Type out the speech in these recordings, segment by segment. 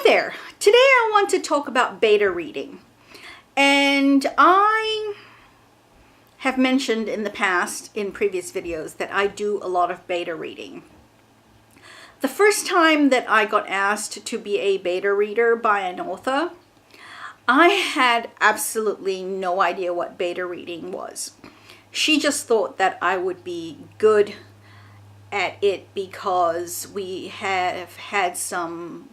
Hi there. Today I want to talk about beta reading. And I have mentioned in the past, in previous videos, that I do a lot of beta reading. The first time that I got asked to be a beta reader by an author, I had absolutely no idea what beta reading was. She just thought that I would be good at it because we have had some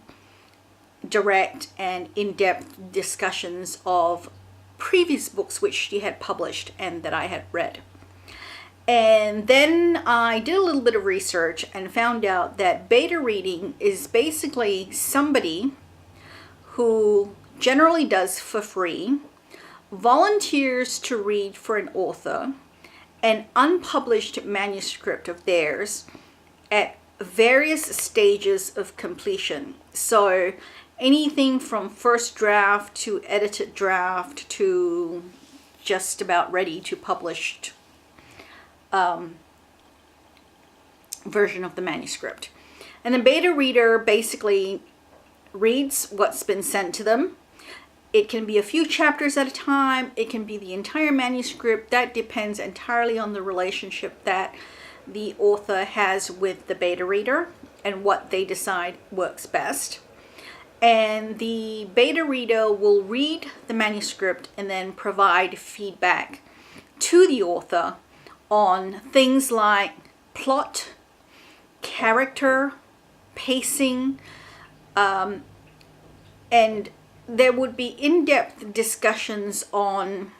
direct and in-depth discussions of previous books which she had published and that I had read. And then I did a little bit of research and found out that beta reading is basically somebody who generally does for free, volunteers to read for an author an unpublished manuscript of theirs at various stages of completion. So anything from first draft to edited draft to just about ready to published version of the manuscript. And the beta reader basically reads what's been sent to them. It can be a few chapters at a time. It can be the entire manuscript. That depends entirely on the relationship that the author has with the beta reader and what they decide works best. And the beta reader will read the manuscript and then provide feedback to the author on things like plot, character, pacing, and there would be in-depth discussions on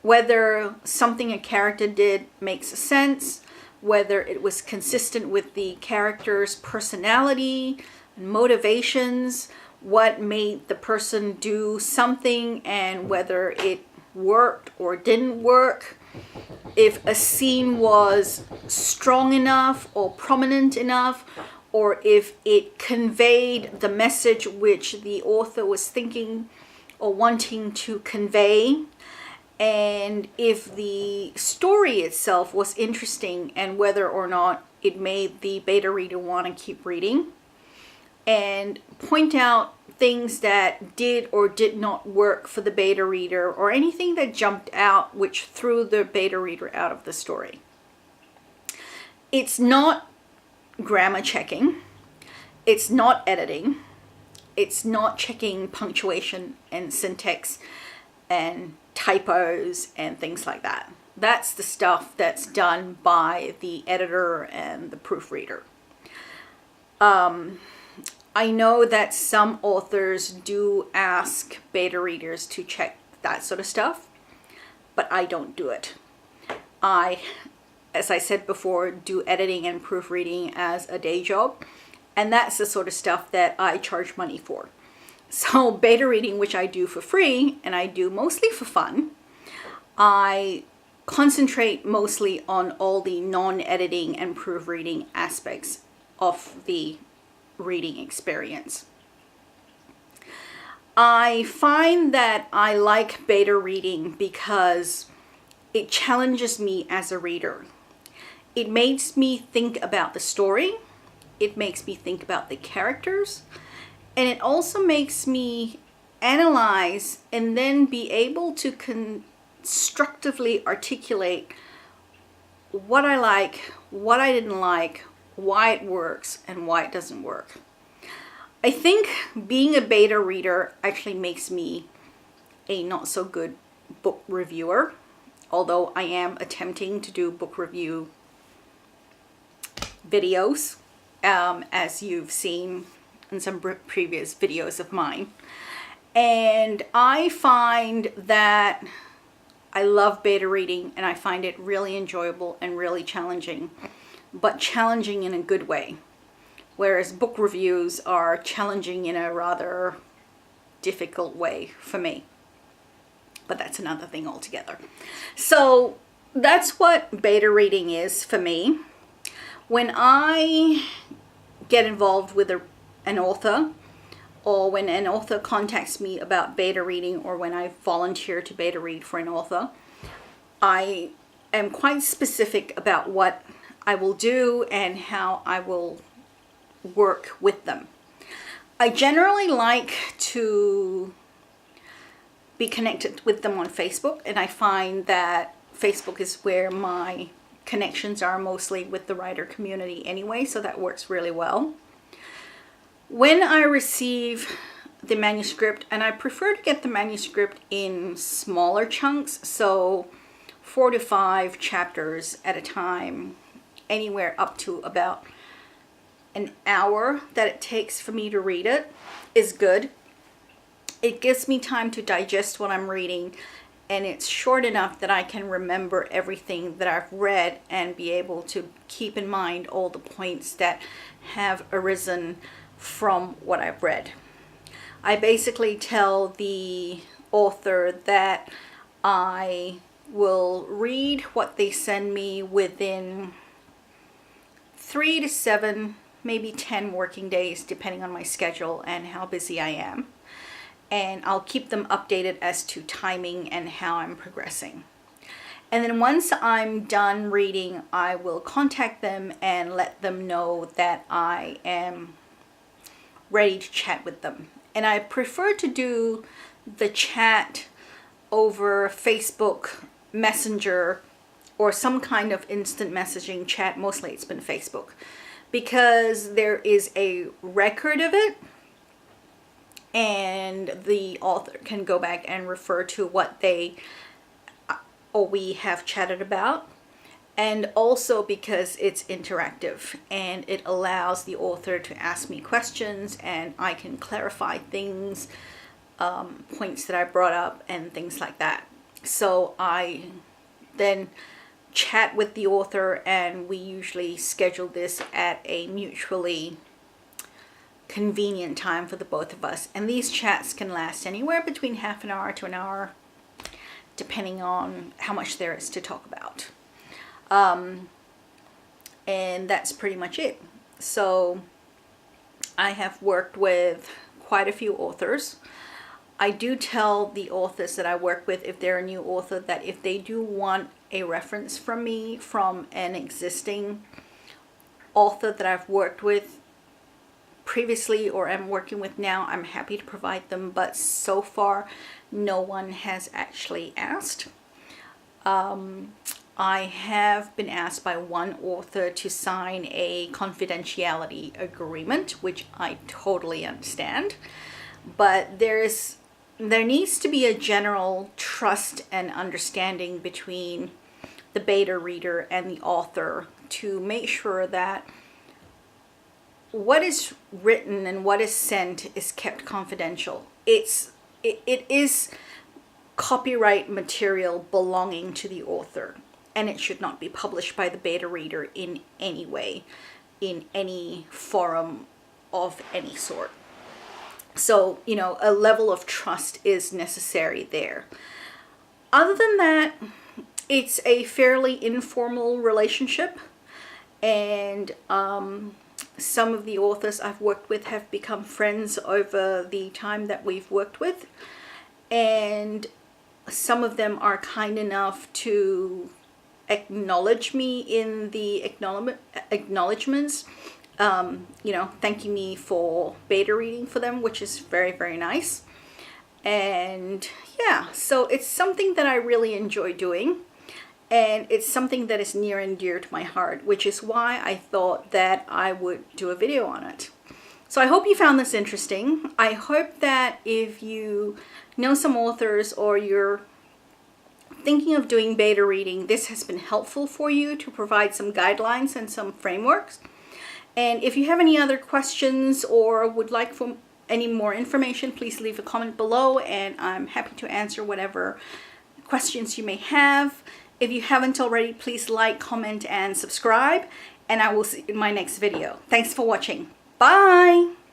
whether something a character did makes sense, whether it was consistent with the character's personality, motivations, what made the person do something and whether it worked or didn't work, if a scene was strong enough or prominent enough, or if it conveyed the message which the author was thinking or wanting to convey, and if the story itself was interesting and whether or not it made the beta reader want to keep reading, and point out things that did or did not work for the beta reader or anything that jumped out which threw the beta reader out of the story. It's not grammar checking, it's not editing, it's not checking punctuation and syntax and typos and things like that. That's the stuff that's done by the editor and the proofreader. I know that some authors do ask beta readers to check that sort of stuff, but I don't do it. I, as I said before, do editing and proofreading as a day job, and that's the sort of stuff that I charge money for. So beta reading, which I do for free, and I do mostly for fun, I concentrate mostly on all the non-editing and proofreading aspects of the reading experience. I find that I like beta reading because it challenges me as a reader. It makes me think about the story, it makes me think about the characters, and it also makes me analyze and then be able to constructively articulate what I like, what I didn't like, why it works, and why it doesn't work. I think being a beta reader actually makes me a not so good book reviewer, although I am attempting to do book review videos, as you've seen in some previous videos of mine. And I find that I love beta reading and I find it really enjoyable and really challenging, but challenging in a good way. Whereas book reviews are challenging in a rather difficult way for me. But that's another thing altogether. So that's what beta reading is for me. When I get involved with an author, or when an author contacts me about beta reading, or when I volunteer to beta read for an author, I am quite specific about what I will do and how I will work with them. I generally like to be connected with them on Facebook, and I find that Facebook is where my connections are mostly with the writer community anyway, so that works really well. When I receive the manuscript, and I prefer to get the manuscript in smaller chunks, so 4 to 5 chapters at a time, anywhere up to about an hour that it takes for me to read it is good. It gives me time to digest what I'm reading, and it's short enough that I can remember everything that I've read and be able to keep in mind all the points that have arisen from what I've read. I basically tell the author that I will read what they send me within 3 to 7, maybe 10 working days, depending on my schedule and how busy I am. And I'll keep them updated as to timing and how I'm progressing. And then once I'm done reading, I will contact them and let them know that I am ready to chat with them. And I prefer to do the chat over Facebook Messenger or some kind of instant messaging chat. Mostly it's been Facebook, because there is a record of it, and the author can go back and refer to what they or we have chatted about. And also because it's interactive and it allows the author to ask me questions, and I can clarify things, points that I brought up and things like that. So I then chat with the author, and we usually schedule this at a mutually convenient time for the both of us. And these chats can last anywhere between half an hour to an hour, depending on how much there is to talk about. And that's pretty much it. So I have worked with quite a few authors. I do tell the authors that I work with, if they're a new author, that if they do want a reference from me from an existing author that I've worked with previously or am working with now, I'm happy to provide them, but so far no one has actually asked. I have been asked by one author to sign a confidentiality agreement, which I totally understand, but there needs to be a general trust and understanding between the beta reader and the author to make sure that what is written and what is sent is kept confidential. It is copyright material belonging to the author, and it should not be published by the beta reader in any way, in any forum of any sort. So, you know, a level of trust is necessary there. Other than that, it's a fairly informal relationship, and some of the authors I've worked with have become friends over the time that we've worked with, and some of them are kind enough to acknowledge me in the acknowledgements, you know, thanking me for beta reading for them, which is very, very nice. And yeah, so it's something that I really enjoy doing, and it's something that is near and dear to my heart, which is why I thought that I would do a video on it. So I hope you found this interesting. I hope that if you know some authors or you're thinking of doing beta reading, this has been helpful for you to provide some guidelines and some frameworks. And if you have any other questions or would like for any more information, please leave a comment below, and I'm happy to answer whatever questions you may have. If you haven't already, please like, comment, and subscribe, and I will see you in my next video. Thanks for watching. Bye!